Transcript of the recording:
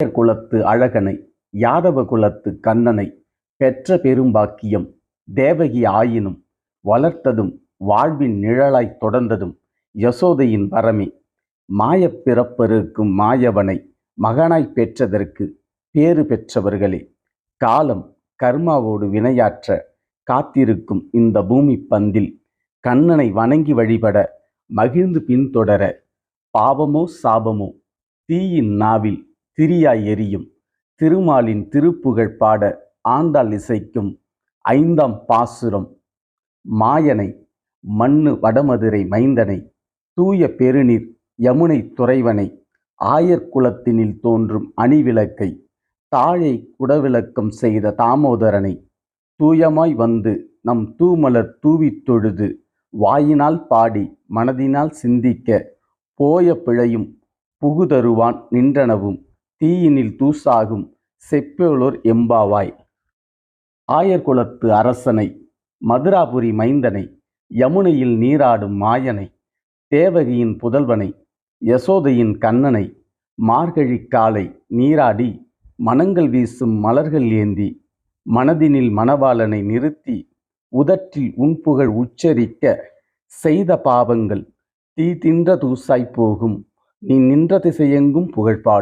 குலத்து அழகனை யாதவ குலத்து கண்ணனை பெற்ற பெரும்பாக்கியம் தேவகி ஆயினும் வளர்த்ததும் வாழ்வின் நிழலாய்த் தொடர்ந்ததும் யசோதையின் வரமே. மாயப் பிறப்பறுக்கும் மாயவனை மகனாய்ப் பெற்றதற்கு பேறு பெற்றவர்களே. காலம் கர்மாவோடு வினையாற்ற காத்திருக்கும் இந்த பூமி பந்தில் கண்ணனை வணங்கி வழிபட மகிழ்ந்து பின்தொடர பாவமோ சாபமோ தீயின் நாவில் திரியாய் எரியும். திருமாலின் திருப்புகழ் பாட ஆண்டாள் இசைக்கும் 5ஆம் பாசுரம். மாயனை மண்ணு வடமதுரை மைந்தனை தூய பெருநீர் யமுனை துறைவனை ஆயர்குலத்தினில் தோன்றும் அணிவிளக்கை தாழை குடவிளக்கம் செய்த தாமோதரனை தூயமாய் வந்து நம் தூமலர் தூவித் தொழுது வாயினால் பாடி மனதினால் சிந்திக்க போய பிழையும் புகுதருவான் நின்றனவும் தீயினில் தூசாகும் செப்பேலோர் எம்பாவாய். ஆயர்குலத்து அரசனை மதுராபுரி மைந்தனை யமுனையில் நீராடும் மாயனை தேவகியின் புதல்வனை யசோதையின் கண்ணனை மார்கழி காலை நீராடி மணங்கள் வீசும் மலர்கள் ஏந்தி மனதினில் மணவாளனை நிறுத்தி உதற்றில் உன்புகழ் உச்சரிக்க செய்த பாவங்கள் தீ தின்ற தூசாய்ப் போகும். நீ நின்ற திசையெங்கும் புகழ்பாடும்.